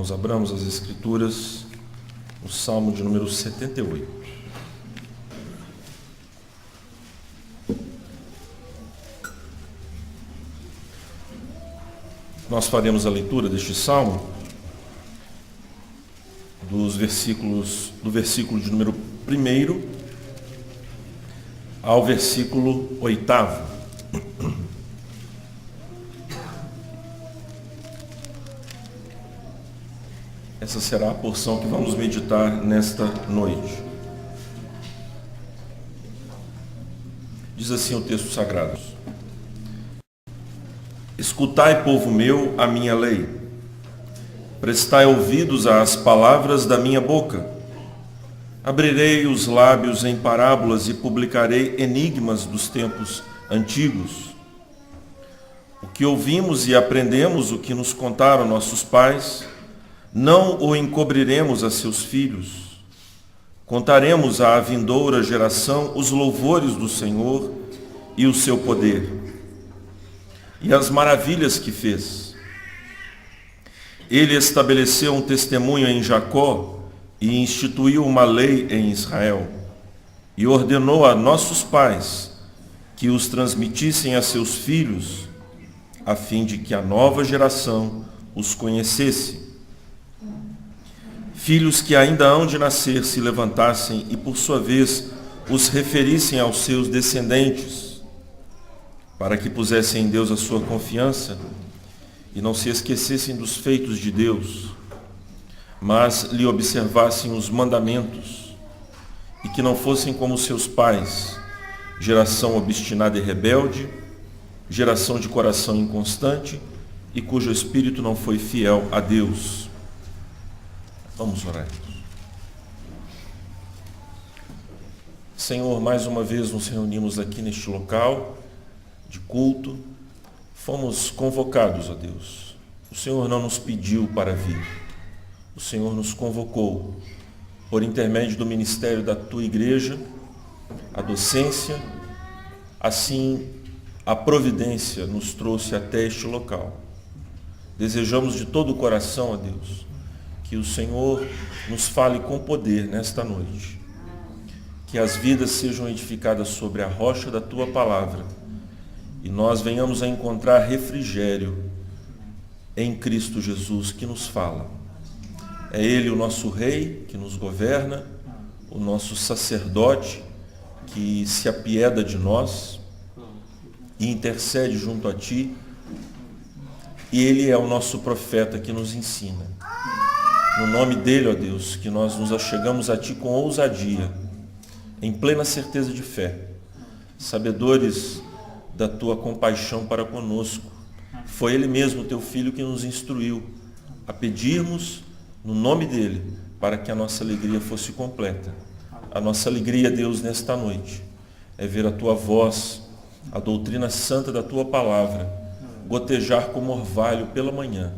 Nós abramos as Escrituras, o Salmo de número 78. Nós faremos a leitura deste Salmo do versículo de número 1 ao versículo 8. Essa será a porção que vamos meditar nesta noite. Diz assim o texto sagrado: Escutai, povo meu, a minha lei. Prestai ouvidos às palavras da minha boca. Abrirei os lábios em parábolas e publicarei enigmas dos tempos antigos. O que ouvimos e aprendemos, o que nos contaram nossos pais, não o encobriremos a seus filhos. Contaremos à vindoura geração os louvores do Senhor e o seu poder, e as maravilhas que fez. Ele estabeleceu um testemunho em Jacó e instituiu uma lei em Israel, e ordenou a nossos pais que os transmitissem a seus filhos, a fim de que a nova geração os conhecesse. Filhos que ainda hão de nascer se levantassem e, por sua vez, os referissem aos seus descendentes, para que pusessem em Deus a sua confiança e não se esquecessem dos feitos de Deus, mas lhe observassem os mandamentos, e que não fossem como seus pais, geração obstinada e rebelde, geração de coração inconstante e cujo espírito não foi fiel a Deus. Vamos orar. Senhor, mais uma vez nos reunimos aqui neste local de culto. Fomos convocados, ó Deus. O Senhor não nos pediu para vir. O Senhor nos convocou por intermédio do ministério da Tua Igreja, a docência, assim a providência nos trouxe até este local. Desejamos de todo o coração, ó Deus, que o Senhor nos fale com poder nesta noite. Que as vidas sejam edificadas sobre a rocha da Tua palavra e nós venhamos a encontrar refrigério em Cristo Jesus, que nos fala. É Ele o nosso Rei, que nos governa, o nosso sacerdote, que se apieda de nós e intercede junto a Ti, e Ele é o nosso profeta que nos ensina. No nome dele, ó Deus, que nós nos achegamos a Ti com ousadia, em plena certeza de fé, sabedores da Tua compaixão para conosco. Foi Ele mesmo, Teu Filho, que nos instruiu a pedirmos no nome dele, para que a nossa alegria fosse completa. A nossa alegria, Deus, nesta noite, é ver a Tua voz, a doutrina santa da Tua palavra, gotejar como orvalho pela manhã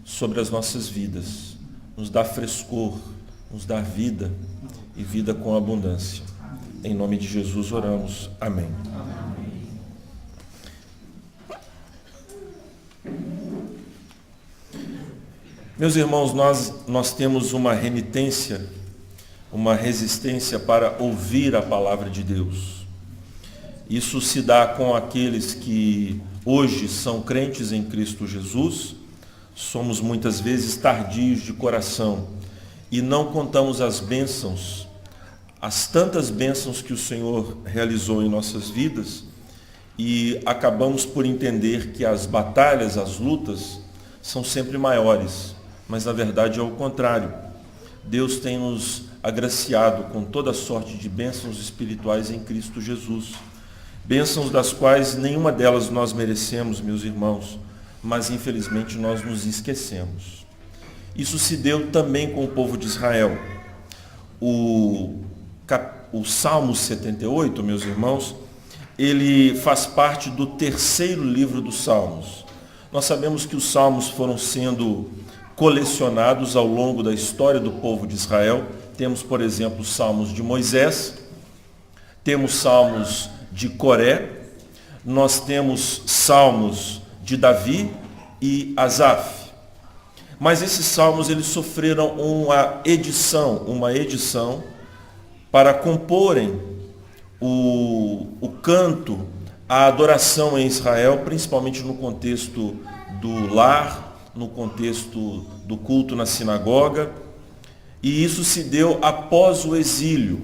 sobre as nossas vidas. Nos dá frescor, nos dá vida e vida com abundância. Em nome de Jesus oramos. Amém. Meus irmãos, nós temos uma renitência, uma resistência para ouvir a palavra de Deus. Isso se dá com aqueles que hoje são crentes em Cristo Jesus. Somos muitas vezes tardios de coração e não contamos as bênçãos, as tantas bênçãos que o Senhor realizou em nossas vidas, e acabamos por entender que as batalhas, as lutas, são sempre maiores, mas na verdade é o contrário. Deus tem nos agraciado com toda sorte de bênçãos espirituais em Cristo Jesus, bênçãos das quais nenhuma delas nós merecemos, meus irmãos, mas infelizmente nós nos esquecemos. Isso se deu também com o povo de Israel. O Salmo 78, meus irmãos, ele faz parte do terceiro livro dos Salmos. Nós sabemos que os Salmos foram sendo colecionados ao longo da história do povo de Israel. Temos, por exemplo, os Salmos de Moisés, temos Salmos de Coré, nós temos Salmos de Davi e Asaf. Mas esses salmos eles sofreram uma edição para comporem o canto, a adoração em Israel, principalmente no contexto do lar, no contexto do culto na sinagoga. E isso se deu após o exílio,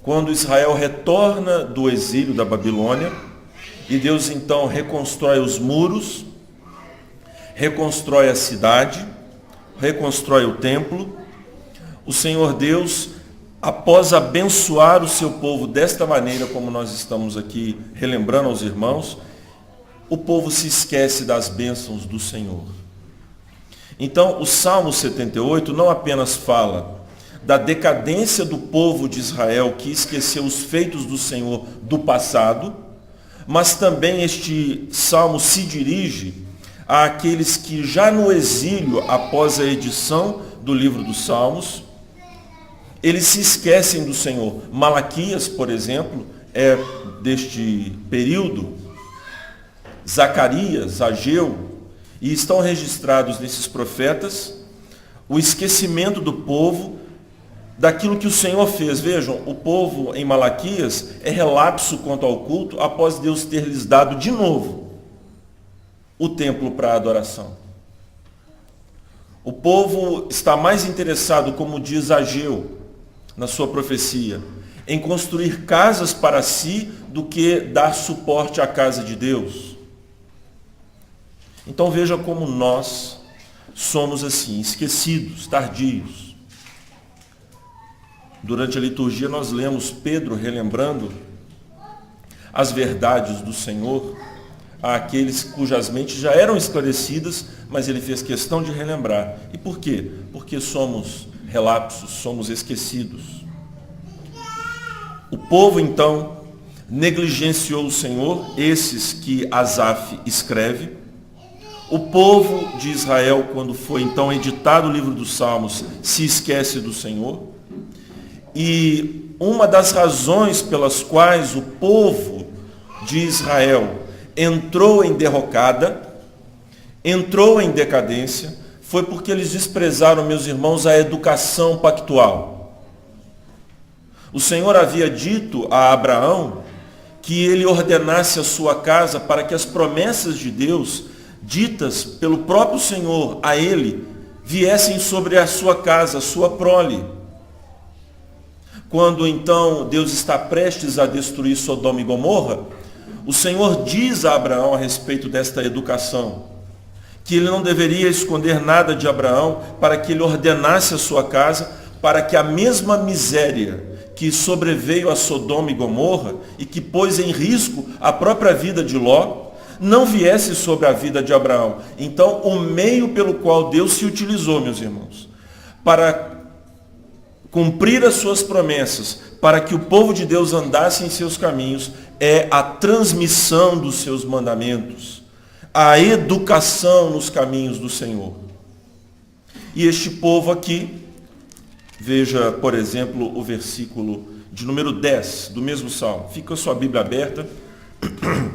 quando Israel retorna do exílio da Babilônia, e Deus então reconstrói os muros, reconstrói a cidade, reconstrói o templo. O Senhor Deus, após abençoar o seu povo desta maneira, como nós estamos aqui relembrando aos irmãos, o povo se esquece das bênçãos do Senhor. Então, o Salmo 78 não apenas fala da decadência do povo de Israel que esqueceu os feitos do Senhor do passado, mas também este salmo se dirige àqueles que já no exílio, após a edição do livro dos Salmos, eles se esquecem do Senhor. Malaquias, por exemplo, é deste período, Zacarias, Ageu, e estão registrados nesses profetas o esquecimento do povo daquilo que o Senhor fez. Vejam, o povo em Malaquias é relapso quanto ao culto após Deus ter lhes dado de novo o templo para a adoração. O povo está mais interessado, como diz Ageu na sua profecia, em construir casas para si do que dar suporte à casa de Deus. Então veja como nós somos assim, esquecidos, tardios. Durante a liturgia nós lemos Pedro relembrando as verdades do Senhor àqueles cujas mentes já eram esclarecidas, mas ele fez questão de relembrar. E por quê? Porque somos relapsos, somos esquecidos. O povo então negligenciou o Senhor, esses que Asaf escreve. O povo de Israel, quando foi então editado o livro dos Salmos, se esquece do Senhor. E uma das razões pelas quais o povo de Israel entrou em derrocada, entrou em decadência, foi porque eles desprezaram, meus irmãos, a educação pactual. O Senhor havia dito a Abraão que ele ordenasse a sua casa para que as promessas de Deus ditas pelo próprio Senhor a ele, viessem sobre a sua casa, a sua prole. Quando então Deus está prestes a destruir Sodoma e Gomorra, o Senhor diz a Abraão a respeito desta educação, que ele não deveria esconder nada de Abraão para que ele ordenasse a sua casa, para que a mesma miséria que sobreveio a Sodoma e Gomorra e que pôs em risco a própria vida de Ló, não viesse sobre a vida de Abraão. Então, o meio pelo qual Deus se utilizou, meus irmãos, para cumprir as suas promessas, para que o povo de Deus andasse em seus caminhos, é a transmissão dos seus mandamentos, a educação nos caminhos do Senhor. E este povo aqui, veja, por exemplo, o versículo de número 10 do mesmo salmo. Fica a sua Bíblia aberta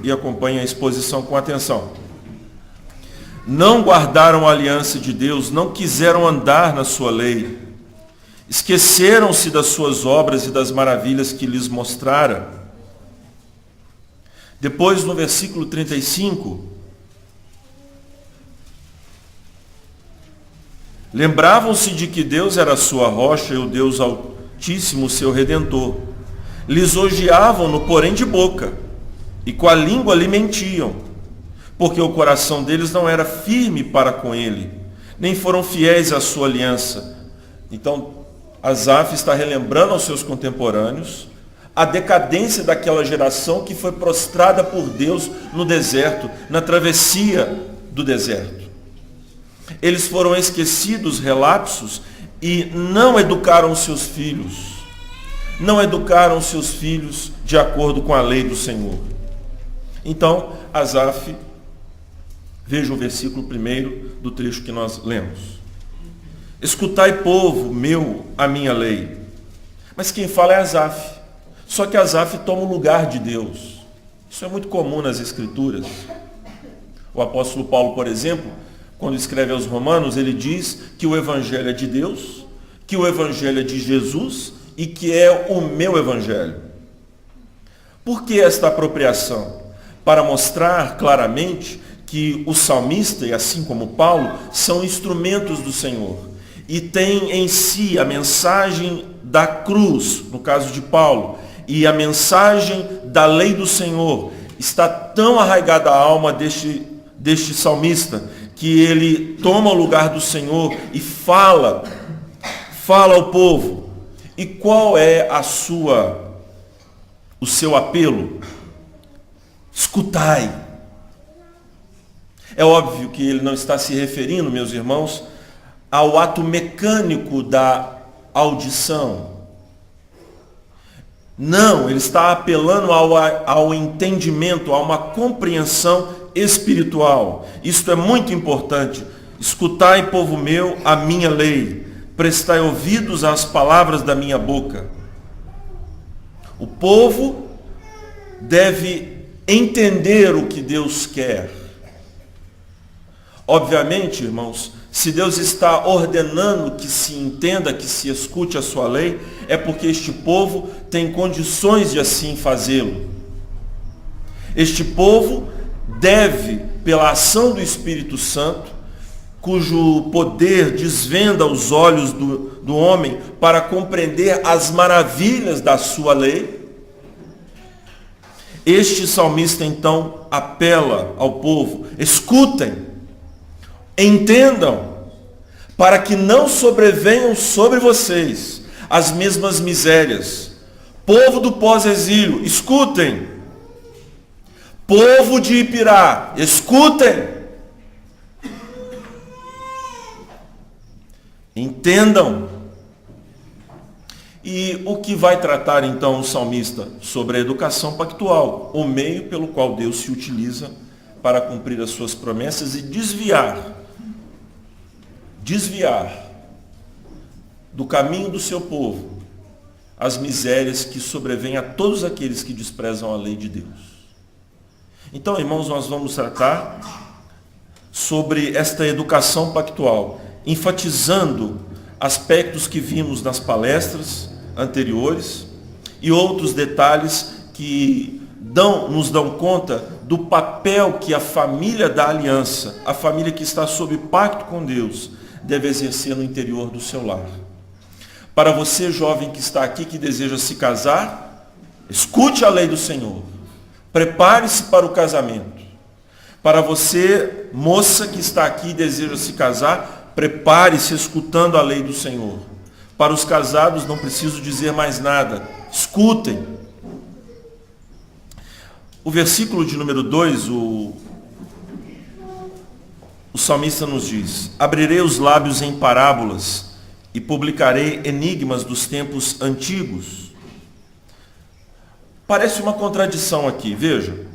e acompanhe a exposição com atenção. Não guardaram a aliança de Deus, não quiseram andar na sua lei, esqueceram-se das suas obras e das maravilhas que lhes mostrara. Depois, no versículo 35, lembravam-se de que Deus era a sua rocha e o Deus Altíssimo, seu Redentor. Lisonjeavam-no, porém, de boca, e com a língua lhe mentiam, porque o coração deles não era firme para com ele, nem foram fiéis à sua aliança. Então, Asaf está relembrando aos seus contemporâneos a decadência daquela geração que foi prostrada por Deus no deserto, na travessia do deserto. Eles foram esquecidos, relapsos, e não educaram seus filhos. Não educaram seus filhos de acordo com a lei do Senhor. Então, Asaf, veja o versículo 1 do trecho que nós lemos. Escutai, povo meu, a minha lei. Mas quem fala é Asaf. Só que Asaf toma o lugar de Deus. Isso é muito comum nas Escrituras. O apóstolo Paulo, por exemplo, quando escreve aos Romanos, ele diz que o Evangelho é de Deus, que o Evangelho é de Jesus e que é o meu Evangelho. Por que esta apropriação? Para mostrar claramente que o salmista, e assim como Paulo, são instrumentos do Senhor. E tem em si a mensagem da cruz, no caso de Paulo, e a mensagem da lei do Senhor. Está tão arraigada a alma deste salmista, que ele toma o lugar do Senhor e fala ao povo. E qual é o seu apelo? Escutai. É óbvio que ele não está se referindo, meus irmãos, ao ato mecânico da audição. Não, ele está apelando ao entendimento, a uma compreensão espiritual. Isto é muito importante. Escutai, povo meu, a minha lei. Prestai ouvidos às palavras da minha boca. O povo deve entender o que Deus quer. Obviamente, irmãos, se Deus está ordenando que se entenda, que se escute a sua lei, é porque este povo tem condições de assim fazê-lo. Este povo deve, pela ação do Espírito Santo, cujo poder desvenda os olhos do homem para compreender as maravilhas da sua lei, este salmista então apela ao povo: escutem, entendam, para que não sobrevenham sobre vocês as mesmas misérias. Povo do pós-exílio, escutem. Povo de Ipirá, escutem. Entendam. E o que vai tratar então o salmista? Sobre a educação pactual, o meio pelo qual Deus se utiliza para cumprir as suas promessas e desviar do caminho do seu povo as misérias que sobrevêm a todos aqueles que desprezam a lei de Deus. Então, irmãos, nós vamos tratar sobre esta educação pactual, enfatizando aspectos que vimos nas palestras anteriores e outros detalhes que nos dão conta do papel que a família da aliança, a família que está sob pacto com Deus, deve exercer no interior do seu lar. Para você, jovem que está aqui, que deseja se casar, escute a lei do Senhor. Prepare-se para o casamento. Para você, moça que está aqui e deseja se casar, prepare-se escutando a lei do Senhor. Para os casados, não preciso dizer mais nada. Escutem. O versículo de número 2, o salmista nos diz: abrirei os lábios em parábolas e publicarei enigmas dos tempos antigos. Parece uma contradição aqui, veja.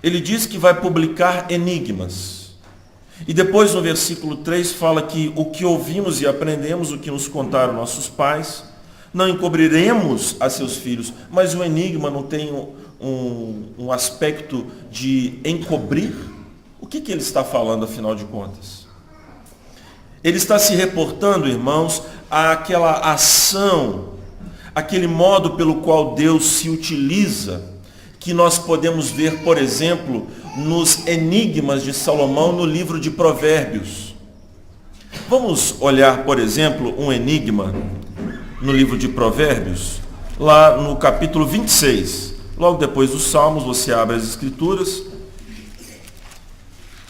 Ele diz que vai publicar enigmas. E depois no versículo 3 fala que o que ouvimos e aprendemos, o que nos contaram nossos pais, não encobriremos a seus filhos. Mas o enigma não tem um aspecto de encobrir? O que ele está falando, afinal de contas? Ele está se reportando, irmãos, àquela ação, aquele modo pelo qual Deus se utiliza, que nós podemos ver, por exemplo, nos enigmas de Salomão no livro de Provérbios. Vamos olhar, por exemplo, um enigma no livro de Provérbios, lá no capítulo 26. Logo depois dos Salmos, você abre as Escrituras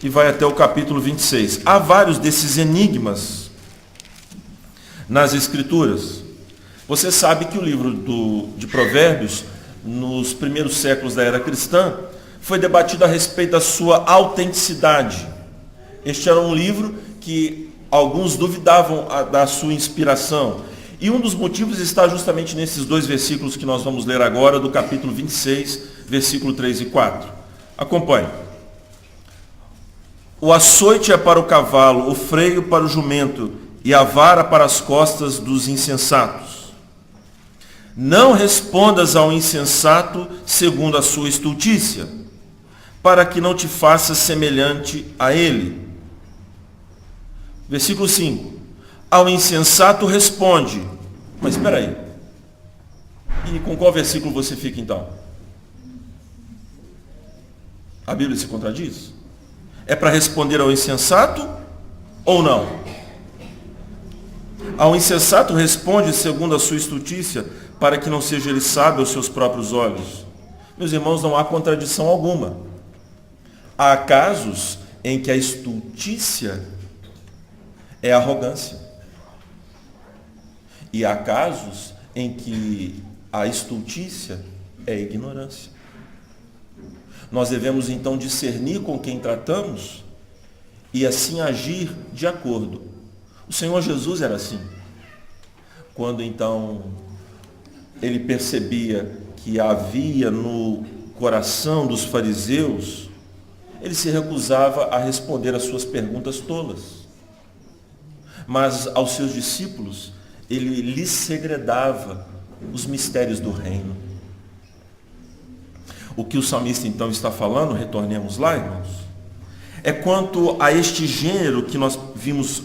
e vai até o capítulo 26. Há vários desses enigmas nas Escrituras. Você sabe que o livro de Provérbios, nos primeiros séculos da era cristã, foi debatido a respeito da sua autenticidade. Este era um livro que alguns duvidavam da sua inspiração. E um dos motivos está justamente nesses dois versículos que nós vamos ler agora, do capítulo 26, versículo 3 e 4. Acompanhe. O açoite é para o cavalo, o freio para o jumento, e a vara para as costas dos insensatos. Não respondas ao insensato segundo a sua estultícia, para que não te faças semelhante a ele. Versículo 5. Ao insensato responde. Mas espera aí. E com qual versículo você fica então? A Bíblia se contradiz? É para responder ao insensato ou não? Ao insensato responde segundo a sua estultícia, para que não seja ele sábio aos seus próprios olhos. Meus irmãos, não há contradição alguma. Há casos em que a estultícia é arrogância. E há casos em que a estultícia é ignorância. Nós devemos então discernir com quem tratamos e assim agir de acordo. O Senhor Jesus era assim. Quando então ele percebia que havia no coração dos fariseus, ele se recusava a responder às suas perguntas tolas. Mas aos seus discípulos, ele lhes segredava os mistérios do reino. O que o salmista então está falando, retornemos lá, irmãos, é quanto a este gênero que nós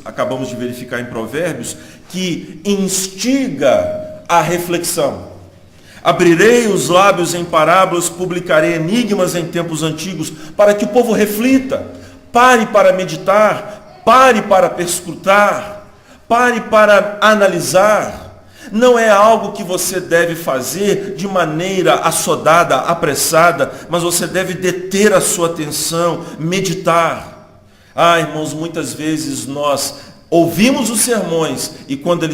acabamos de verificar em Provérbios, que instiga a reflexão. Abrirei os lábios em parábolas, publicarei enigmas em tempos antigos, para que o povo reflita, pare para meditar, pare para perscrutar, pare para analisar. Não é algo que você deve fazer de maneira assodada, apressada, mas você deve deter a sua atenção, meditar. Irmãos, muitas vezes nós ouvimos os sermões e quando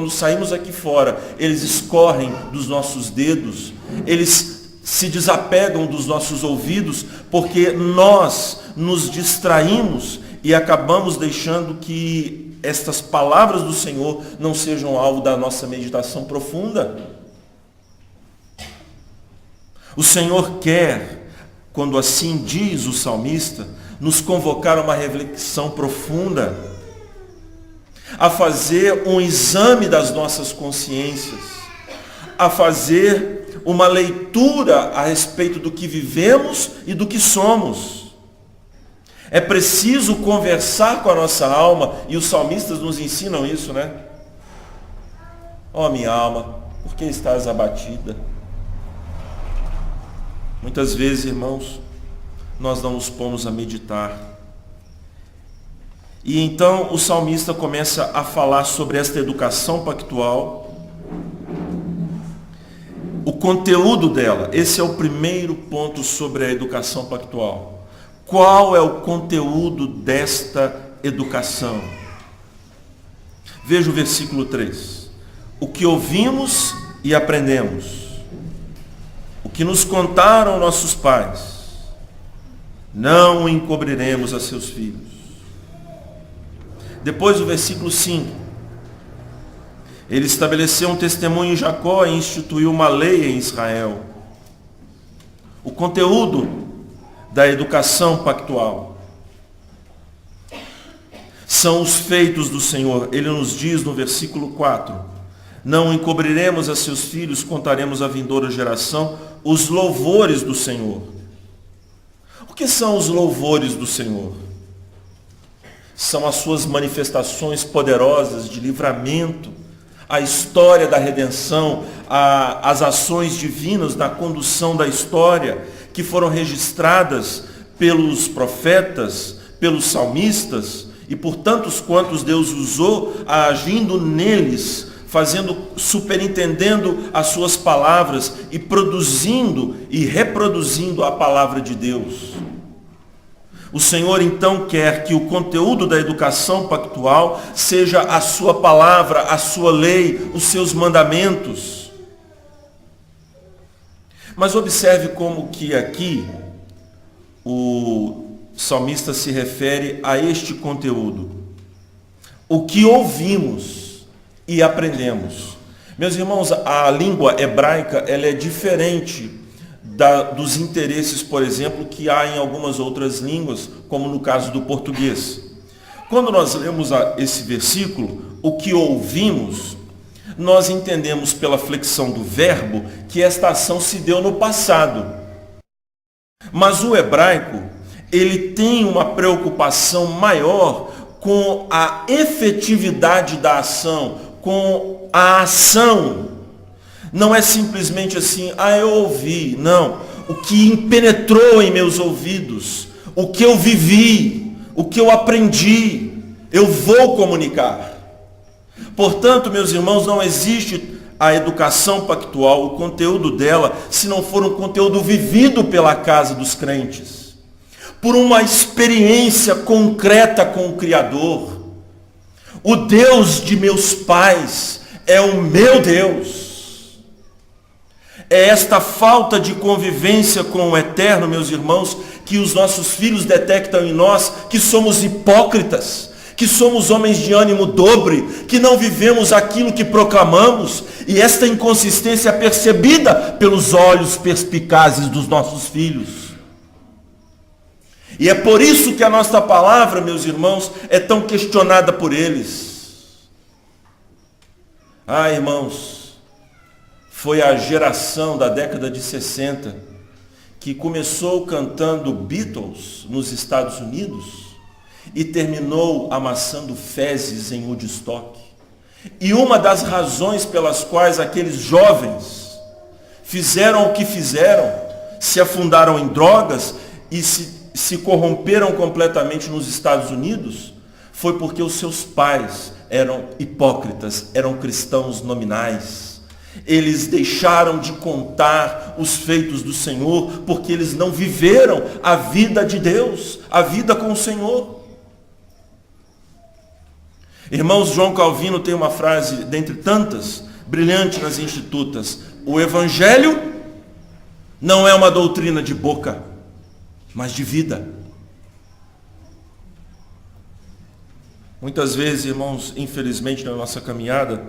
saímos aqui fora, eles escorrem dos nossos dedos, eles se desapegam dos nossos ouvidos, porque nós nos distraímos e acabamos deixando que estas palavras do Senhor não sejam alvo da nossa meditação profunda. O Senhor quer, quando assim diz o salmista, nos convocar a uma reflexão profunda, a fazer um exame das nossas consciências, a fazer uma leitura a respeito do que vivemos e do que somos. É preciso conversar com a nossa alma, e os salmistas nos ensinam isso, né? Ó minha alma, por que estás abatida? Muitas vezes, irmãos, nós não nos pomos a meditar. E então o salmista começa a falar sobre esta educação pactual, o conteúdo dela. Esse é o primeiro ponto sobre a educação pactual. Qual é o conteúdo desta educação? Veja o versículo 3. O que ouvimos e aprendemos, o que nos contaram nossos pais, não o encobriremos a seus filhos. Depois o versículo 5. Ele estabeleceu um testemunho em Jacó e instituiu uma lei em Israel. O conteúdo da educação pactual são os feitos do Senhor. Ele nos diz no versículo 4: não encobriremos a seus filhos, contaremos à vindoura geração os louvores do Senhor. O que são os louvores do Senhor? São as suas manifestações poderosas de livramento, a história da redenção, as ações divinas na condução da história, que foram registradas pelos profetas, pelos salmistas e por tantos quantos Deus usou, agindo neles, superintendendo as suas palavras e produzindo e reproduzindo a palavra de Deus. O Senhor então quer que o conteúdo da educação pactual seja a sua palavra, a sua lei, os seus mandamentos. Mas observe como que aqui o salmista se refere a este conteúdo. O que ouvimos e aprendemos. Meus irmãos, a língua hebraica ela é diferente dos interesses, por exemplo, que há em algumas outras línguas, como no caso do português. Quando nós lemos esse versículo, o que ouvimos, nós entendemos pela flexão do verbo que esta ação se deu no passado. Mas o hebraico, ele tem uma preocupação maior com a efetividade da ação, com a ação. Não é simplesmente assim, eu ouvi. Não. O que penetrou em meus ouvidos, o que eu vivi, o que eu aprendi, eu vou comunicar. Portanto, meus irmãos, não existe a educação pactual, o conteúdo dela, se não for um conteúdo vivido pela casa dos crentes, por uma experiência concreta com o Criador. O Deus de meus pais é o meu Deus. É esta falta de convivência com o Eterno, meus irmãos, que os nossos filhos detectam em nós, que somos hipócritas, que somos homens de ânimo dobre, que não vivemos aquilo que proclamamos, e esta inconsistência é percebida pelos olhos perspicazes dos nossos filhos. E é por isso que a nossa palavra, meus irmãos, é tão questionada por eles. Irmãos, foi a geração da década de 60 que começou cantando Beatles nos Estados Unidos e terminou amassando fezes em Woodstock. E uma das razões pelas quais aqueles jovens fizeram o que fizeram, se afundaram em drogas e se corromperam completamente nos Estados Unidos, foi porque os seus pais eram hipócritas, eram cristãos nominais. Eles deixaram de contar os feitos do Senhor, porque eles não viveram a vida de Deus, a vida com o Senhor. Irmãos, João Calvino tem uma frase, dentre tantas, brilhante nas Institutas: o Evangelho não é uma doutrina de boca, mas de vida. Muitas vezes, irmãos, infelizmente na nossa caminhada,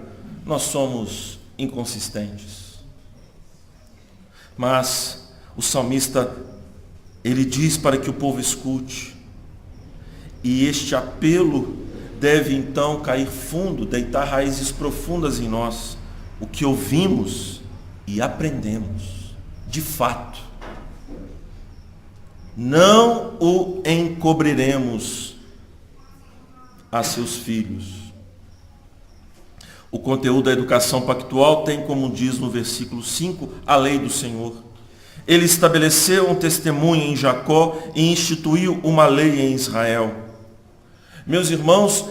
nós somos inconsistentes. Mas o salmista, ele diz para que o povo escute. E este apelo deve então cair fundo, deitar raízes profundas em nós. O que ouvimos e aprendemos, de fato, não o encobriremos a seus filhos. O conteúdo da educação pactual tem, como diz no versículo 5, a lei do Senhor. Ele estabeleceu um testemunho em Jacó e instituiu uma lei em Israel. Meus irmãos,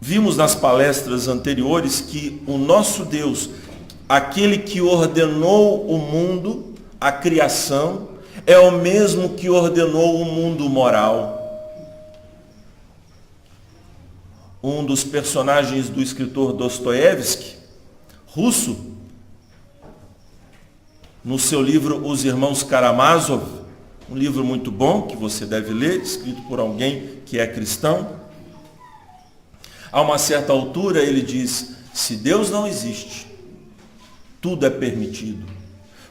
vimos nas palestras anteriores que o nosso Deus, aquele que ordenou o mundo, a criação, é o mesmo que ordenou o mundo moral. Um dos personagens do escritor Dostoiévski, russo, no seu livro Os Irmãos Karamazov, um livro muito bom que você deve ler, escrito por alguém que é cristão. A uma certa altura ele diz: se Deus não existe, tudo é permitido.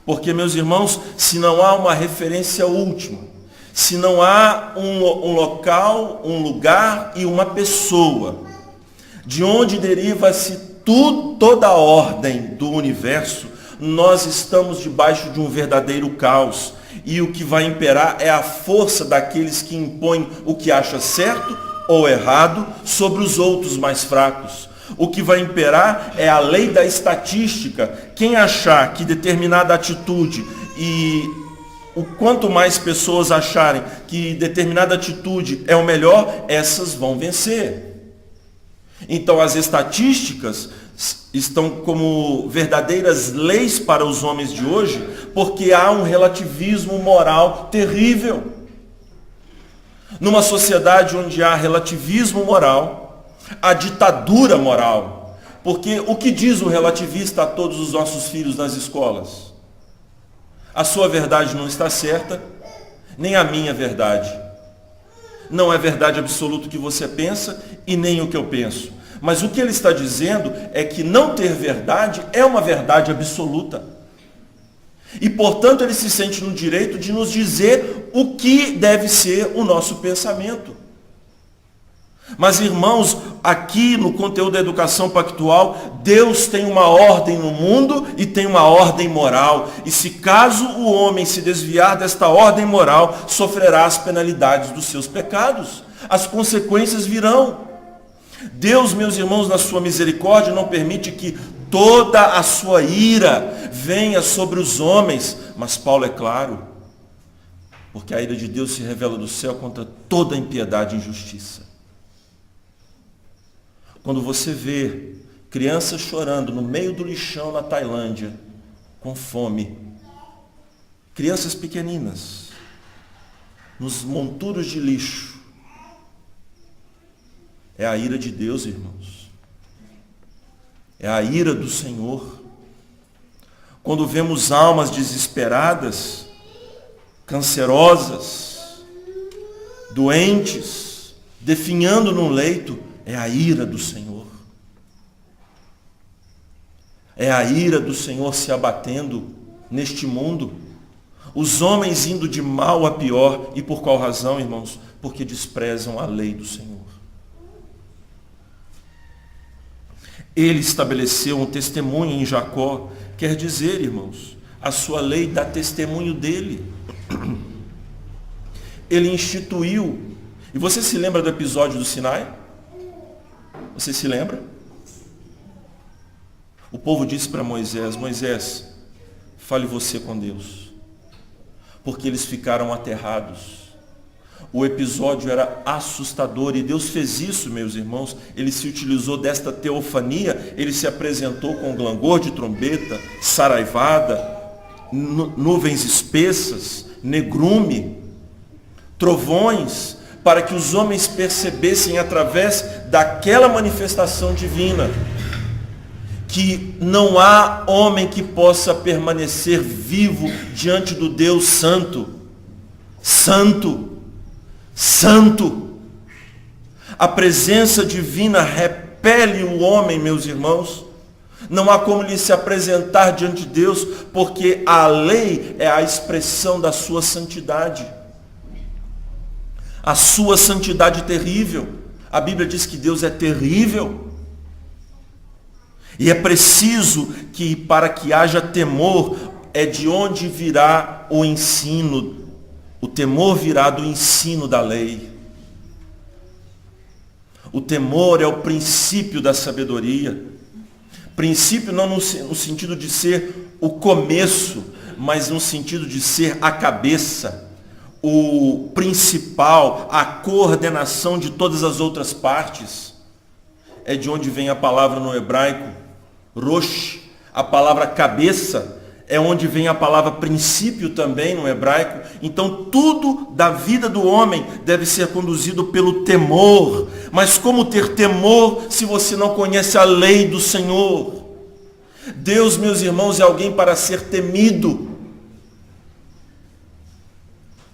Porque, meus irmãos, se não há uma referência última, se não há um local, um lugar e uma pessoa, de onde deriva-se toda a ordem do universo, nós estamos debaixo de um verdadeiro caos. E o que vai imperar é a força daqueles que impõem o que acha certo ou errado sobre os outros mais fracos. O que vai imperar é a lei da estatística. Quem achar que determinada atitude e o quanto mais pessoas acharem que determinada atitude é o melhor, essas vão vencer. Então as estatísticas estão como verdadeiras leis para os homens de hoje, porque há um relativismo moral terrível. Numa sociedade onde há relativismo moral, há ditadura moral. Porque o que diz o relativista a todos os nossos filhos nas escolas? A sua verdade não está certa, nem a minha verdade. Não é verdade absoluta o que você pensa e nem o que eu penso. Mas o que ele está dizendo é que não ter verdade é uma verdade absoluta. E, portanto, ele se sente no direito de nos dizer o que deve ser o nosso pensamento. Mas, irmãos, aqui no conteúdo da educação pactual, Deus tem uma ordem no mundo e tem uma ordem moral. E se caso o homem se desviar desta ordem moral, sofrerá as penalidades dos seus pecados. as consequências virão. Deus, meus irmãos, na sua misericórdia, não permite que toda a sua ira venha sobre os homens. Mas Paulo é claro, porque a ira de Deus se revela do céu contra toda impiedade e injustiça. Quando você vê crianças chorando no meio do lixão na Tailândia, com fome, crianças pequeninas, nos monturos de lixo, é a ira de Deus, irmãos. É a ira do Senhor. Quando vemos almas desesperadas, cancerosas, doentes, definhando num leito, é a ira do Senhor. É a ira do Senhor se abatendo neste mundo. Os homens indo de mal a pior. E por qual razão, irmãos? Porque desprezam a lei do Senhor. Ele estabeleceu um testemunho em Jacó. Quer dizer, irmãos, a sua lei dá testemunho dele. Ele instituiu. E você se lembra do episódio do Sinai? Você se lembra? O povo disse para Moisés: Moisés, fale você com Deus. Porque eles ficaram aterrados. O episódio era assustador e Deus fez isso, meus irmãos. Ele se utilizou desta teofania, ele se apresentou com clangor de trombeta, saraivada, nuvens espessas, negrume, trovões, para que os homens percebessem através daquela manifestação divina que não há homem que possa permanecer vivo diante do Deus Santo. Santo. Santo. A presença divina repele o homem, meus irmãos. Não há como lhe se apresentar diante de Deus, porque a lei é a expressão da sua santidade. A sua santidade terrível. A Bíblia diz que Deus é terrível. E é preciso que, para que haja temor, é de onde virá o ensino. O temor virá do ensino da lei. O temor é o princípio da sabedoria. Princípio não no sentido de ser o começo, mas no sentido de ser a cabeça, o principal, a coordenação de todas as outras partes. É de onde vem a palavra no hebraico, rosh, a palavra cabeça. É onde vem a palavra princípio também no hebraico. Então tudo da vida do homem deve ser conduzido pelo temor. Mas como ter temor se você não conhece a lei do Senhor? Deus, meus irmãos, é alguém para ser temido.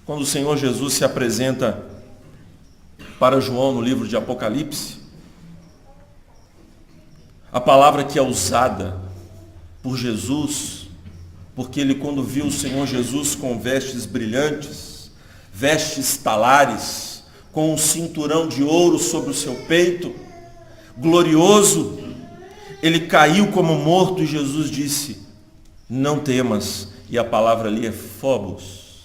Quando o Senhor Jesus se apresenta para João no livro de Apocalipse, a palavra que é usada por Jesus, porque ele, quando viu o Senhor Jesus com vestes brilhantes, vestes talares, com um cinturão de ouro sobre o seu peito, glorioso, ele caiu como morto e Jesus disse: não temas. E a palavra ali é phobos,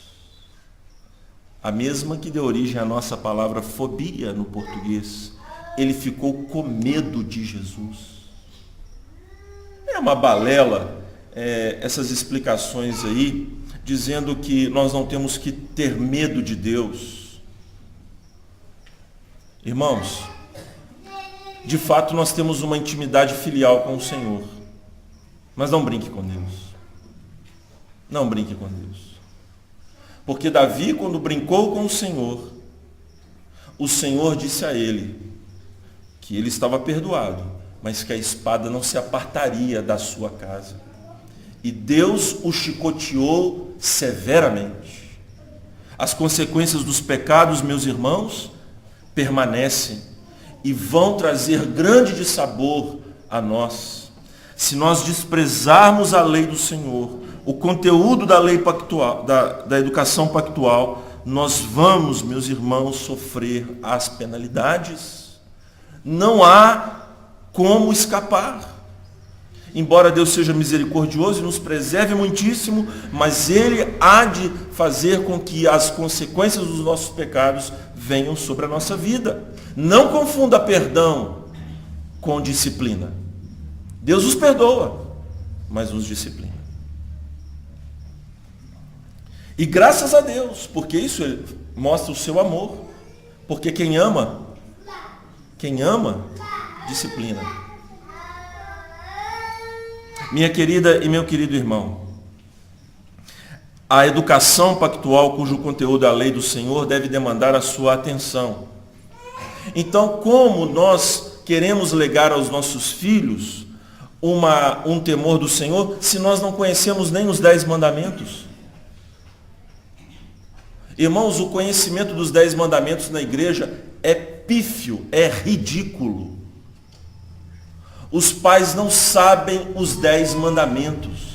a mesma que deu origem à nossa palavra fobia no português. Ele ficou com medo de Jesus. É uma balela essas explicações aí, dizendo que nós não temos que ter medo de Deus. Irmãos, de fato nós temos uma intimidade filial com o Senhor. Mas não brinque com Deus. Não brinque com Deus. Porque Davi, quando brincou com o Senhor disse a ele que ele estava perdoado, mas que a espada não se apartaria da sua casa. E Deus o chicoteou severamente. As consequências dos pecados, meus irmãos, permanecem e vão trazer grande dissabor a nós. Se nós desprezarmos a lei do Senhor, o conteúdo da lei pactual, da educação pactual, nós vamos, meus irmãos, sofrer as penalidades. Não há como escapar. Embora Deus seja misericordioso e nos preserve muitíssimo, mas Ele há de fazer com que as consequências dos nossos pecados venham sobre a nossa vida. Não confunda perdão com disciplina. Deus os perdoa, mas nos disciplina. E graças a Deus, porque isso mostra o seu amor. Porque quem ama, disciplina. Minha querida e meu querido irmão, a educação pactual, cujo conteúdo é a lei do Senhor, deve demandar a sua atenção. Então, como nós queremos legar aos nossos filhos um temor do Senhor, se nós não conhecemos nem os 10 mandamentos? Irmãos, o conhecimento dos 10 mandamentos na igreja é pífio, é ridículo. Os pais não sabem os 10 mandamentos.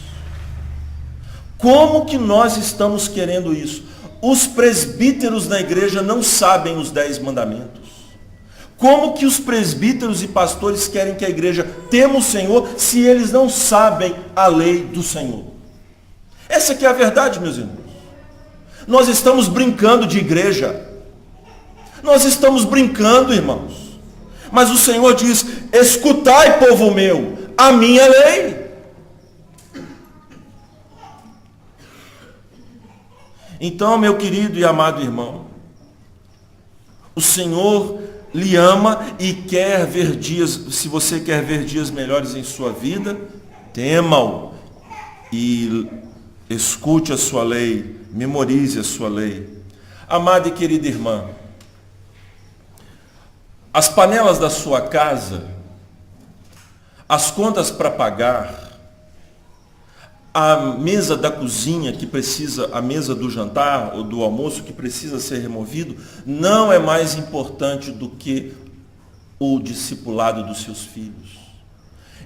Como que nós estamos querendo isso? Os presbíteros na igreja não sabem os 10 mandamentos. Como que os presbíteros e pastores querem que a igreja tema o Senhor se eles não sabem a lei do Senhor? Essa que é a verdade, meus irmãos. Nós estamos brincando de igreja. Nós estamos brincando, irmãos. Mas o Senhor diz: escutai, povo meu, a minha lei. Então, meu querido e amado irmão, o Senhor lhe ama e quer ver dias, se você quer ver dias melhores em sua vida, tema-o e escute a sua lei, memorize a sua lei. Amada e querida irmã, as panelas da sua casa, as contas para pagar, a mesa da cozinha que precisa, a mesa do jantar ou do almoço que precisa ser removido, não é mais importante do que o discipulado dos seus filhos.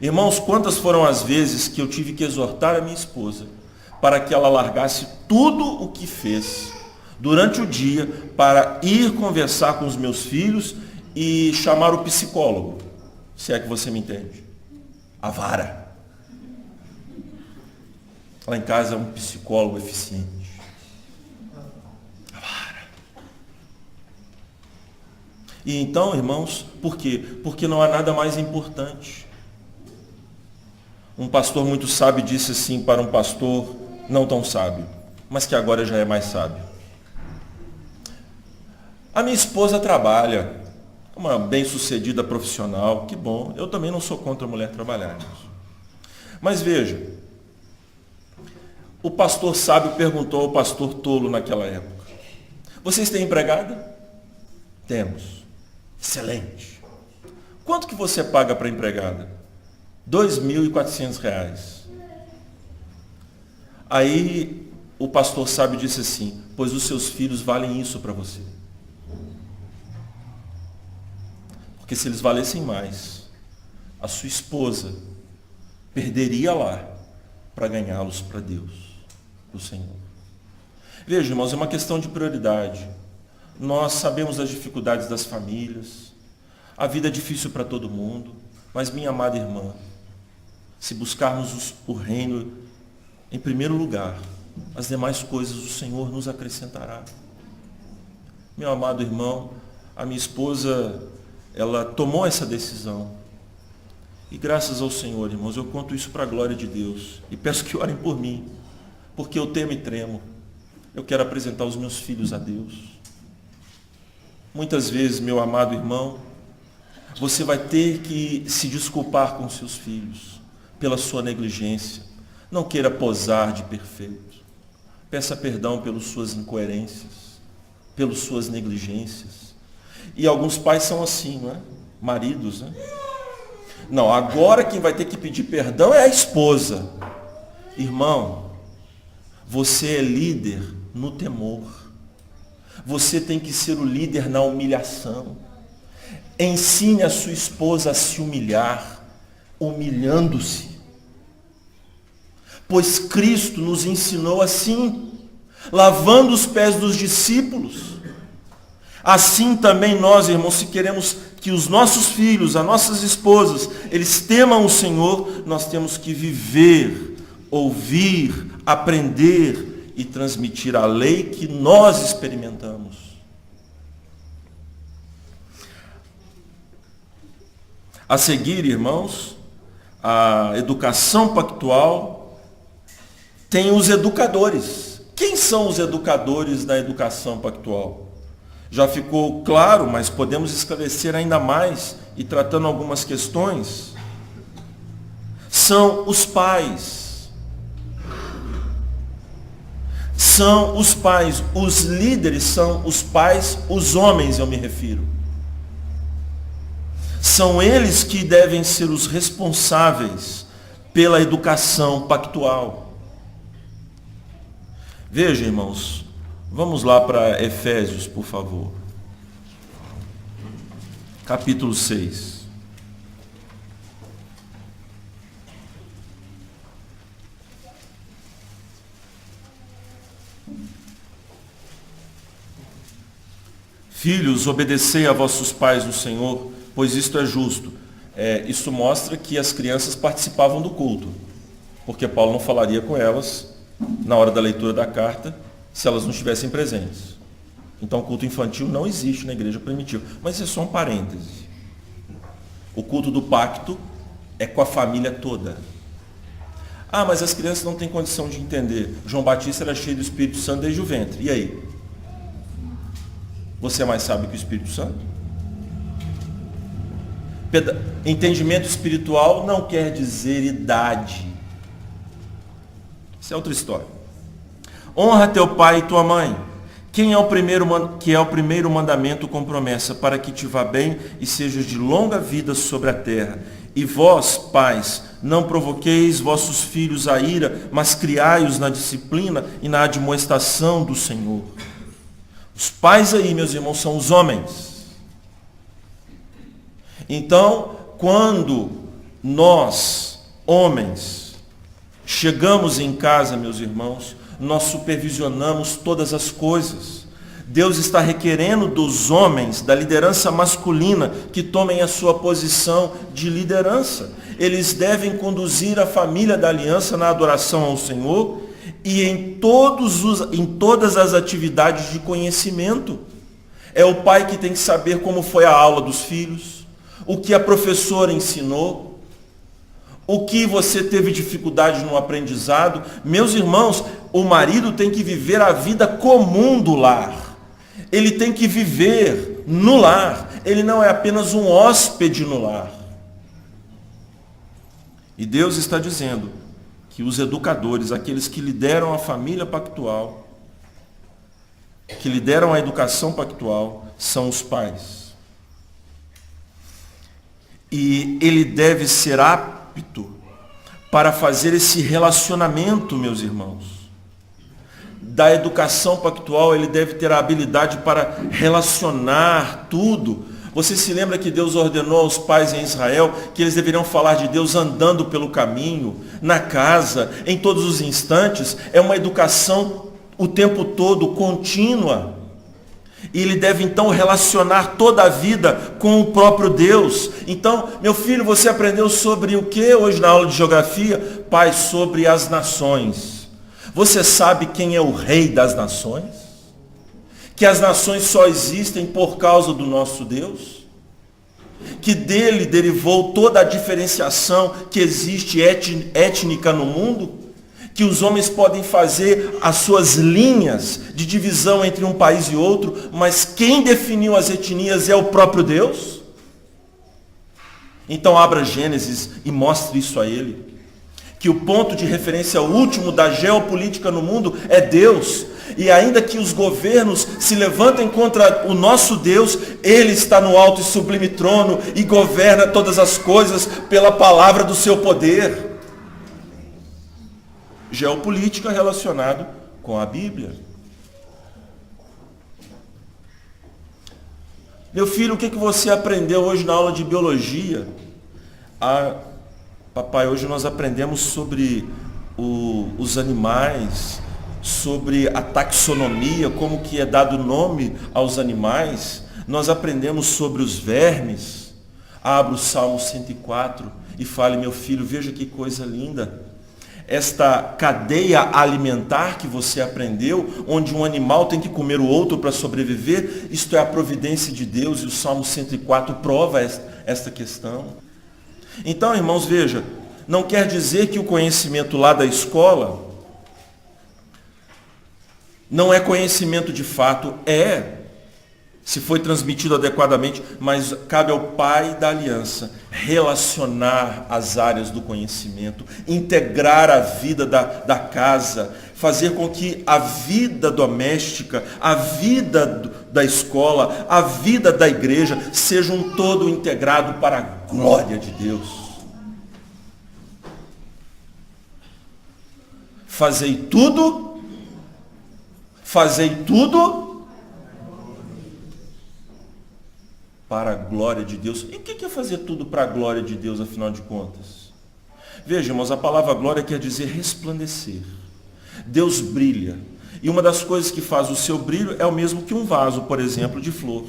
Irmãos, quantas foram as vezes que eu tive que exortar a minha esposa para que ela largasse tudo o que fez durante o dia para ir conversar com os meus filhos e chamar o psicólogo, se é que você me entende. A vara. Lá em casa é um psicólogo eficiente. A vara. E então, irmãos, por quê? Porque não há nada mais importante. Um pastor muito sábio disse assim para um pastor não tão sábio, mas que agora já é mais sábio: a minha esposa trabalha, uma bem-sucedida profissional, que bom, eu também não sou contra a mulher trabalhar. Mas veja, o pastor sábio perguntou ao pastor tolo naquela época: vocês têm empregada? Temos. Excelente. Quanto que você paga para a empregada? R$2.400. Aí o pastor sábio disse assim: pois os seus filhos valem isso para você. Porque se eles valessem mais, a sua esposa perderia lá para ganhá-los para Deus, para o Senhor. Veja, irmãos, é uma questão de prioridade. Nós sabemos das dificuldades das famílias, a vida é difícil para todo mundo, mas minha amada irmã, se buscarmos o reino em primeiro lugar, as demais coisas o Senhor nos acrescentará. Meu amado irmão, a minha esposa, ela tomou essa decisão. E graças ao Senhor, irmãos, eu conto isso para a glória de Deus. E peço que orem por mim, porque eu temo e tremo. Eu quero apresentar os meus filhos a Deus. Muitas vezes, meu amado irmão, você vai ter que se desculpar com seus filhos pela sua negligência. Não queira posar de perfeito. Peça perdão pelas suas incoerências, pelas suas negligências. E alguns pais são assim, não é? Maridos, né? Não, agora quem vai ter que pedir perdão é a esposa. Irmão, você é líder no temor. Você tem que ser o líder na humilhação. Ensine a sua esposa a se humilhar, humilhando-se. Pois Cristo nos ensinou assim, lavando os pés dos discípulos. Assim também nós, irmãos, se queremos que os nossos filhos, as nossas esposas, eles temam o Senhor, nós temos que viver, ouvir, aprender e transmitir a lei que nós experimentamos. A seguir, irmãos, a educação pactual tem os educadores. Quem são os educadores da educação pactual? Já ficou claro, mas podemos esclarecer ainda mais e tratando algumas questões. São os pais. São os pais. Os líderes são os pais, os homens eu me refiro. São eles que devem ser os responsáveis pela educação pactual. Veja, irmãos, vamos lá para Efésios, por favor. Capítulo 6. Filhos, obedecei a vossos pais no Senhor, pois isto é justo. Isso mostra que as crianças participavam do culto, porque Paulo não falaria com elas na hora da leitura da carta se elas não estivessem presentes. Então o culto infantil não existe na igreja primitiva. Mas isso é só um parêntese. O culto do pacto é com a família toda. Ah, mas as crianças não têm condição de entender. João Batista era cheio do Espírito Santo desde o ventre. E aí? Você é mais sábio que o Espírito Santo? Entendimento espiritual não quer dizer idade. Isso é outra história. Honra teu pai e tua mãe, que é o primeiro mandamento com promessa, para que te vá bem e sejas de longa vida sobre a terra. E vós, pais, não provoqueis vossos filhos a ira, mas criai-os na disciplina e na admoestação do Senhor. Os pais aí, meus irmãos, são os homens. Então, quando nós, homens, chegamos em casa, meus irmãos, nós supervisionamos todas as coisas. Deus está requerendo dos homens, da liderança masculina, que tomem a sua posição de liderança. Eles devem conduzir a família da aliança na adoração ao Senhor e em todas as atividades de conhecimento. É o pai que tem que saber como foi a aula dos filhos, o que a professora ensinou, o que você teve dificuldade no aprendizado. Meus irmãos, o marido tem que viver a vida comum do lar. Ele tem que viver no lar. Ele não é apenas um hóspede no lar. E Deus está dizendo que os educadores, aqueles que lideram a família pactual, que lideram a educação pactual, são os pais. E ele deve ser apto para fazer esse relacionamento, meus irmãos. Da educação pactual, ele deve ter a habilidade para relacionar tudo. Você se lembra que Deus ordenou aos pais em Israel que eles deveriam falar de Deus andando pelo caminho, na casa, em todos os instantes? É uma educação o tempo todo, contínua. E ele deve então relacionar toda a vida com o próprio Deus. Então, meu filho, você aprendeu sobre o que hoje na aula de geografia? Pai, sobre as nações. Você sabe quem é o rei das nações? Que as nações só existem por causa do nosso Deus? Que dele derivou toda a diferenciação que existe étnica no mundo? Que os homens podem fazer as suas linhas de divisão entre um país e outro, mas quem definiu as etnias é o próprio Deus? Então abra Gênesis e mostre isso a ele. Que o ponto de referência último da geopolítica no mundo é Deus. E ainda que os governos se levantem contra o nosso Deus, ele está no alto e sublime trono e governa todas as coisas pela palavra do seu poder. Geopolítica relacionado com a Bíblia. Meu filho, o que você aprendeu hoje na aula de biologia? Papai, hoje nós aprendemos sobre os animais, sobre a taxonomia, como que é dado nome aos animais, nós aprendemos sobre os vermes. Abra o Salmo 104 e fale, meu filho, veja que coisa linda. Esta cadeia alimentar que você aprendeu, onde um animal tem que comer o outro para sobreviver, isto é a providência de Deus, e o Salmo 104 prova esta questão. Então, irmãos, veja, não quer dizer que o conhecimento lá da escola não é conhecimento de fato, se foi transmitido adequadamente, mas cabe ao pai da aliança relacionar as áreas do conhecimento, integrar a vida da casa, fazer com que a vida doméstica, a vida da escola, a vida da igreja seja um todo integrado para a glória de Deus. Fazei tudo para a glória de Deus. E o que é fazer tudo para a glória de Deus, afinal de contas? Veja, irmãos, a palavra glória quer dizer resplandecer. Deus brilha. E uma das coisas que faz o seu brilho é o mesmo que um vaso, por exemplo, de flor.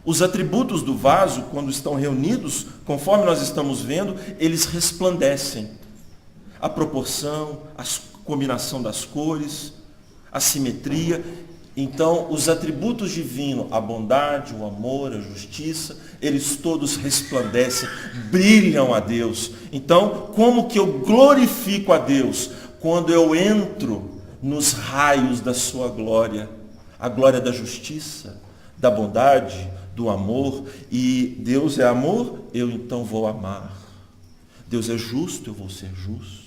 Os atributos do vaso, quando estão reunidos, conforme nós estamos vendo, eles resplandecem. A proporção, a combinação das cores, a simetria. Então, os atributos divinos, a bondade, o amor, a justiça, eles todos resplandecem, brilham a Deus. Então, como que eu glorifico a Deus? Quando eu entro nos raios da sua glória, a glória da justiça, da bondade, do amor. E Deus é amor, eu então vou amar. Deus é justo, eu vou ser justo.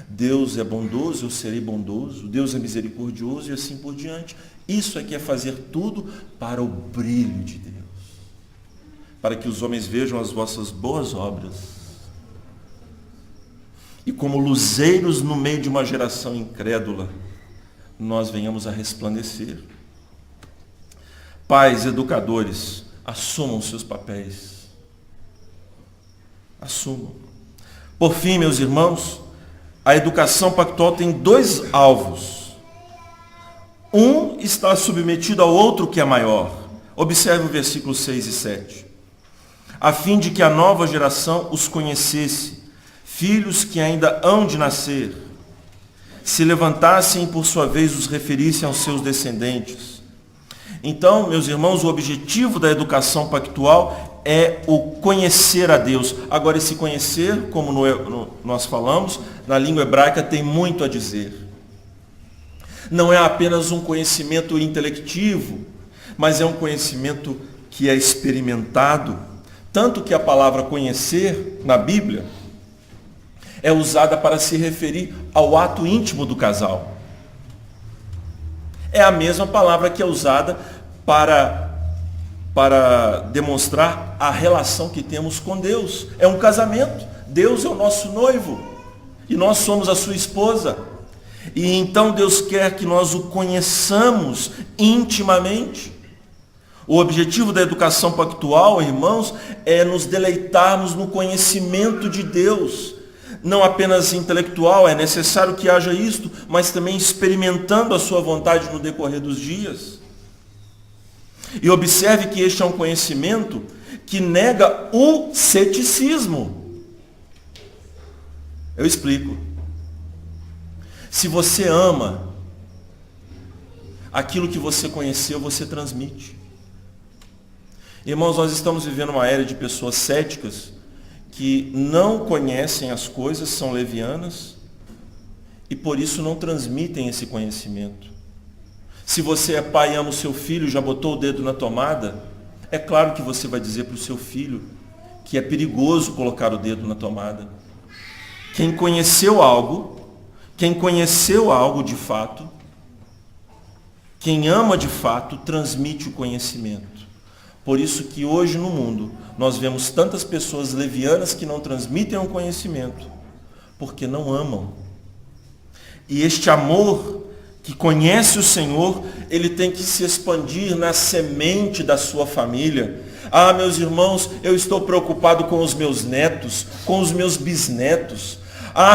Deus é bondoso, eu serei bondoso. Deus é misericordioso e assim por diante. Isso é que é fazer tudo para o brilho de Deus. Para que os homens vejam as vossas boas obras. E como luzeiros no meio de uma geração incrédula, nós venhamos a resplandecer. Pais, educadores, assumam seus papéis. Assumam. Por fim, meus irmãos, a educação pactual tem dois alvos. Um está submetido ao outro que é maior. Observe o versículo 6 e 7. A fim de que a nova geração os conhecesse, filhos que ainda hão de nascer, se levantassem e por sua vez os referissem aos seus descendentes. Então, meus irmãos, o objetivo da educação pactual é o conhecer a Deus. Agora, esse conhecer, como nós falamos, na língua hebraica tem muito a dizer. Não é apenas um conhecimento intelectivo, mas é um conhecimento que é experimentado. Tanto que a palavra conhecer, na Bíblia, é usada para se referir ao ato íntimo do casal. É a mesma palavra que é usada para demonstrar a relação que temos com Deus. É um casamento. Deus é o nosso noivo e nós somos a sua esposa. E então Deus quer que nós o conheçamos intimamente. O objetivo da educação pactual, irmãos, é nos deleitarmos no conhecimento de Deus. Não apenas intelectual, é necessário que haja isto, mas também experimentando a sua vontade no decorrer dos dias. E observe que este é um conhecimento que nega o ceticismo. Eu explico. Se você ama aquilo que você conheceu, você transmite. Irmãos, nós estamos vivendo uma era de pessoas céticas que não conhecem as coisas, são levianas e por isso não transmitem esse conhecimento. Se você é pai e ama o seu filho, já botou o dedo na tomada, é claro que você vai dizer para o seu filho que é perigoso colocar o dedo na tomada. Quem conheceu algo de fato, quem ama de fato, transmite o conhecimento. Por isso que hoje no mundo nós vemos tantas pessoas levianas que não transmitem o conhecimento, porque não amam. E este amor que conhece o Senhor, ele tem que se expandir na semente da sua família. Ah, meus irmãos, eu estou preocupado com os meus netos, com os meus bisnetos.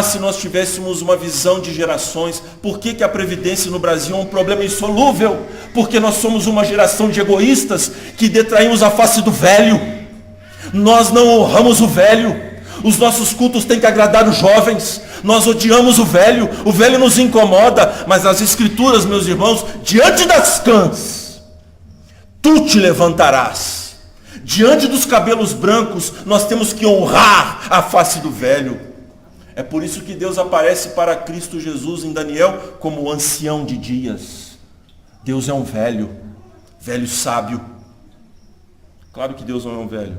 Se nós tivéssemos uma visão de gerações, por que a previdência no Brasil é um problema insolúvel? Porque nós somos uma geração de egoístas que detraímos a face do velho. Nós não honramos o velho. Os nossos cultos têm que agradar os jovens. Nós odiamos o velho nos incomoda, mas as escrituras, meus irmãos, diante das cãs, tu te levantarás. Diante dos cabelos brancos, nós temos que honrar a face do velho. É por isso que Deus aparece para Cristo Jesus em Daniel como o ancião de dias. Deus é um velho sábio. Claro que Deus não é um velho.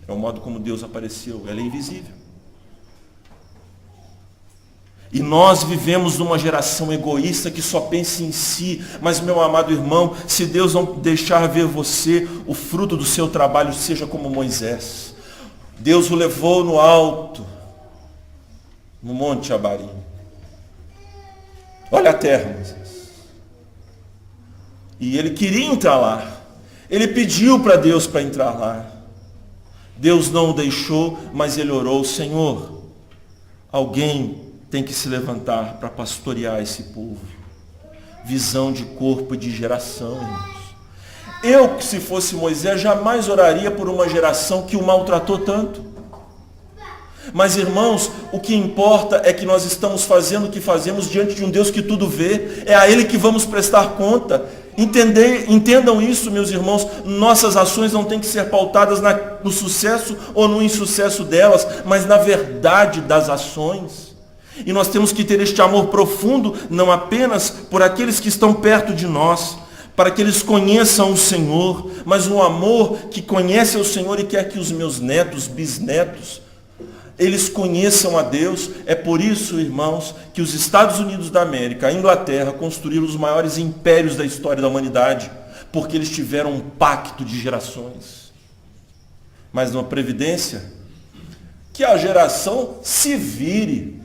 É o modo como Deus apareceu. Ele é invisível. E nós vivemos numa geração egoísta que só pensa em si. Mas, meu amado irmão, se Deus não deixar ver você, o fruto do seu trabalho seja como Moisés. Deus o levou no alto, no Monte Abarim. Olha a terra, Moisés. E ele queria entrar lá. Ele pediu para Deus para entrar lá. Deus não o deixou, mas ele orou: Senhor, alguém tem que se levantar para pastorear esse povo. Visão de corpo e de geração, irmãos. Eu, se fosse Moisés, jamais oraria por uma geração que o maltratou tanto. Mas, irmãos, o que importa é que nós estamos fazendo o que fazemos diante de um Deus que tudo vê. É a Ele que vamos prestar conta. Entendam isso, meus irmãos. Nossas ações não têm que ser pautadas no sucesso ou no insucesso delas, mas na verdade das ações. E nós temos que ter este amor profundo, não apenas por aqueles que estão perto de nós, para que eles conheçam o Senhor, mas um amor que conhece o Senhor e quer que os meus netos, bisnetos, eles conheçam a Deus. É por isso, irmãos, que os Estados Unidos da América, a Inglaterra, construíram os maiores impérios da história da humanidade, porque eles tiveram um pacto de gerações. Mas numa previdência, que a geração se vire.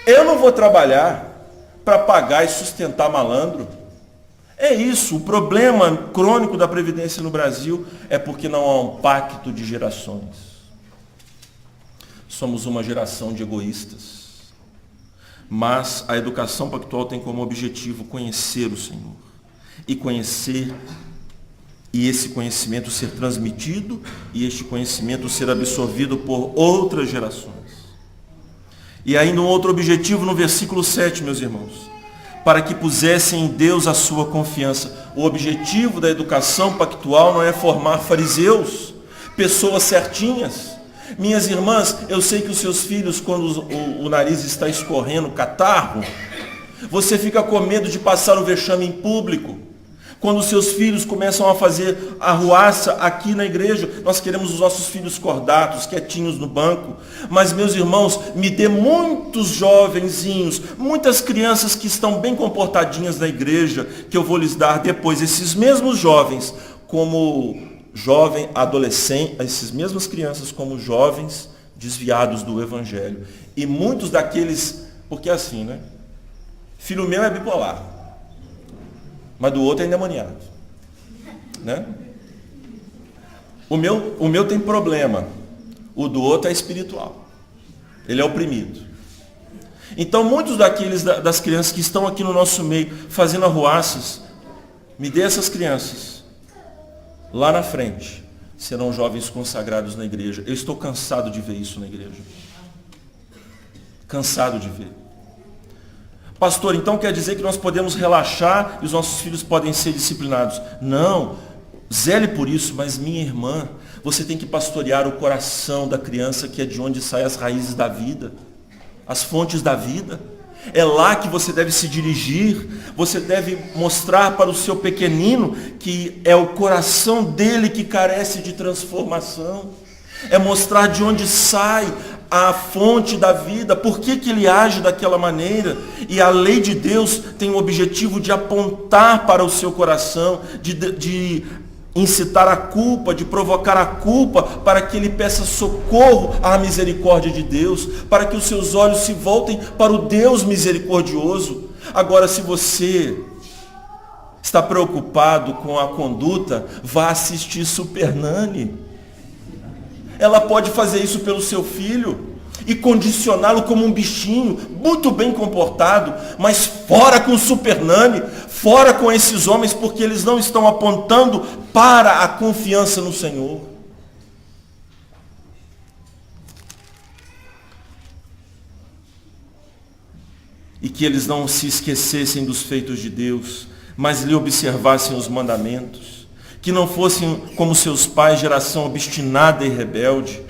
Eu não vou trabalhar para pagar e sustentar malandro. É isso, o problema crônico da previdência no Brasil é porque não há um pacto de gerações. Somos uma geração de egoístas. Mas a educação pactual tem como objetivo conhecer o Senhor. E esse conhecimento ser transmitido e este conhecimento ser absorvido por outras gerações. E ainda um outro objetivo no versículo 7, meus irmãos. Para que pusessem em Deus a sua confiança. O objetivo da educação pactual não é formar fariseus, pessoas certinhas. Minhas irmãs, eu sei que os seus filhos, quando o nariz está escorrendo, catarro, você fica com medo de passar o vexame em público. Quando os seus filhos começam a fazer arruaça aqui na igreja, nós queremos os nossos filhos cordatos, quietinhos no banco. Mas, meus irmãos, me dê muitos jovenzinhos, muitas crianças que estão bem comportadinhas na igreja, que eu vou lhes dar depois. Esses mesmos jovens, como jovem, adolescente, essas mesmas crianças como jovens desviados do evangelho. E muitos daqueles, porque é assim, né? Filho meu é bipolar, mas do outro é endemoniado, né? O meu tem problema, o do outro é espiritual, ele é oprimido. Então muitos das crianças que estão aqui no nosso meio fazendo arruaças, me dê essas crianças. Lá na frente, serão jovens consagrados na igreja. Eu estou cansado de ver isso na igreja. Cansado de ver. Pastor, então quer dizer que nós podemos relaxar e os nossos filhos podem ser disciplinados? Não, zele por isso, mas minha irmã, você tem que pastorear o coração da criança, que é de onde saem as raízes da vida, as fontes da vida. É lá que você deve se dirigir. Você deve mostrar para o seu pequenino que é o coração dele que carece de transformação. É mostrar de onde sai a fonte da vida, por que ele age daquela maneira. E a lei de Deus tem o objetivo de apontar para o seu coração, de incitar a culpa, de provocar a culpa, para que ele peça socorro à misericórdia de Deus, para que os seus olhos se voltem para o Deus misericordioso. Agora, se você está preocupado com a conduta, vá assistir Super Nani. Ela pode fazer isso pelo seu filho. e condicioná-lo como um bichinho, muito bem comportado, mas fora com o Supernani, fora com esses homens, porque eles não estão apontando para a confiança no Senhor. E que eles não se esquecessem dos feitos de Deus, mas lhe observassem os mandamentos, que não fossem como seus pais, geração obstinada e rebelde,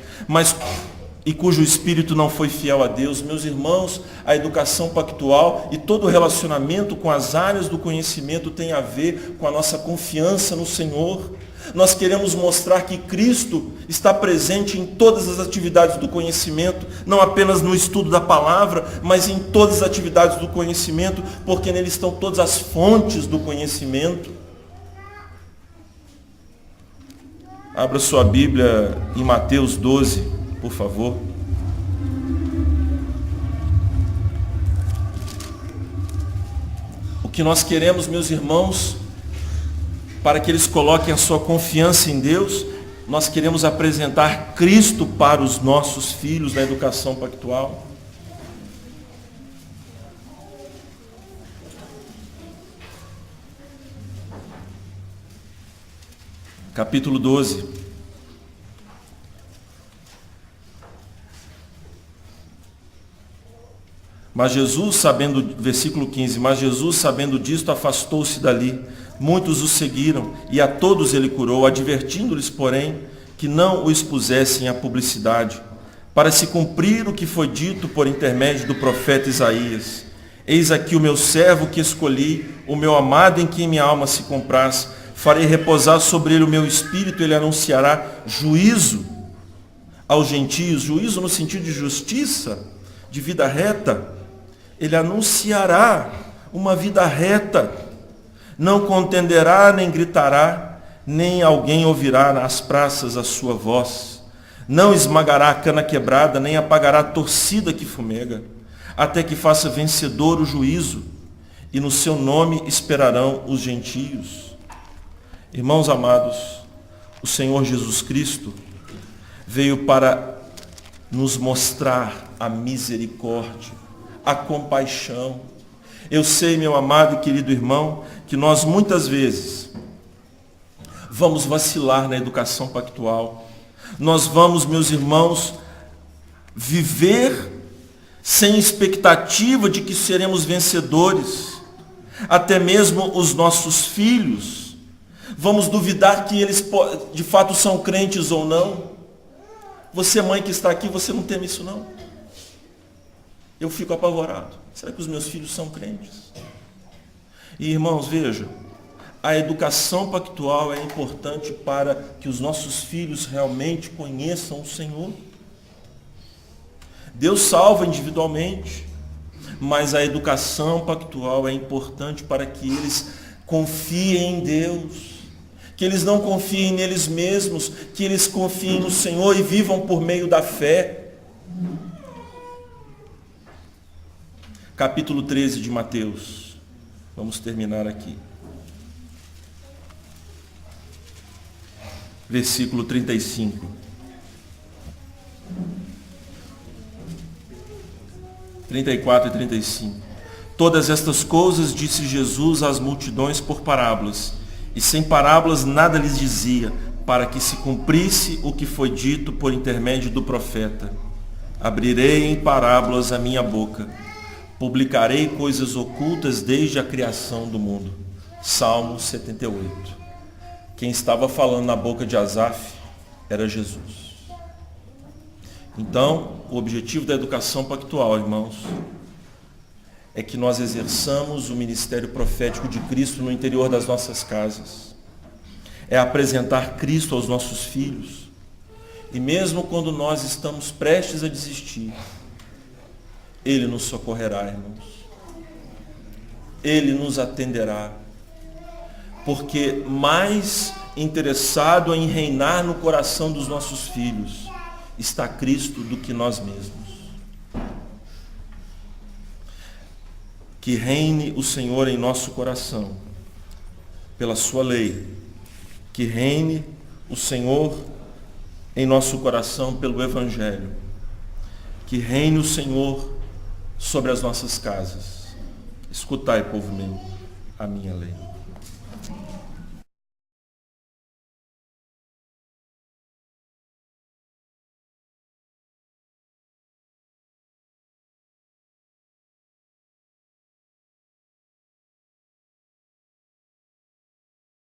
e cujo espírito não foi fiel a Deus. Meus irmãos, a educação pactual e todo o relacionamento com as áreas do conhecimento tem a ver com a nossa confiança no Senhor. Nós queremos mostrar que Cristo está presente em todas as atividades do conhecimento, não apenas no estudo da palavra, mas em todas as atividades do conhecimento, porque nele estão todas as fontes do conhecimento. Abra sua Bíblia em Mateus 12, por favor. O que nós queremos, meus irmãos, para que eles coloquem a sua confiança em Deus, nós queremos apresentar Cristo para os nossos filhos na educação pactual. Capítulo 12. Mas Jesus, versículo 15, mas Jesus, sabendo disto, afastou-se dali. Muitos o seguiram, e a todos ele curou, advertindo-lhes, porém, que não o expusessem à publicidade, para se cumprir o que foi dito por intermédio do profeta Isaías. Eis aqui o meu servo que escolhi, o meu amado em quem minha alma se compraz. Farei repousar sobre ele o meu espírito, ele anunciará juízo aos gentios, juízo no sentido de justiça, de vida reta. Ele anunciará uma vida reta. Não contenderá, nem gritará, nem alguém ouvirá nas praças a sua voz. Não esmagará a cana quebrada, nem apagará a torcida que fumega, até que faça vencedor o juízo, e no seu nome esperarão os gentios. Irmãos amados, o Senhor Jesus Cristo veio para nos mostrar a misericórdia, a compaixão. Eu sei, meu amado e querido irmão, que nós muitas vezes vamos vacilar na educação pactual. Nós vamos, meus irmãos, viver sem expectativa de que seremos vencedores. Até mesmo os nossos filhos. Vamos duvidar que eles de fato são crentes ou não. Você, mãe que está aqui, você não teme isso não? Eu fico apavorado. Será que os meus filhos são crentes? E irmãos, vejam, a educação pactual é importante para que os nossos filhos realmente conheçam o Senhor. Deus salva individualmente, mas a educação pactual é importante para que eles confiem em Deus, que eles não confiem neles mesmos, que eles confiem no Senhor e vivam por meio da fé. Capítulo 13 de Mateus. Vamos terminar aqui. Versículo 35. 34 e 35. Todas estas coisas disse Jesus às multidões por parábolas, e sem parábolas nada lhes dizia, para que se cumprisse o que foi dito por intermédio do profeta. Abrirei em parábolas a minha boca, publicarei coisas ocultas desde a criação do mundo. Salmo 78. Quem estava falando na boca de Asaf era Jesus. Então, o objetivo da educação pactual, irmãos, é que nós exerçamos o ministério profético de Cristo no interior das nossas casas. É apresentar Cristo aos nossos filhos. E mesmo quando nós estamos prestes a desistir, Ele nos socorrerá, irmãos. Ele nos atenderá. Porque mais interessado em reinar no coração dos nossos filhos está Cristo do que nós mesmos. Que reine o Senhor em nosso coração, pela sua lei. Que reine o Senhor em nosso coração pelo Evangelho. Que reine o Senhor sobre as nossas casas. Escutai, povo meu, a minha lei.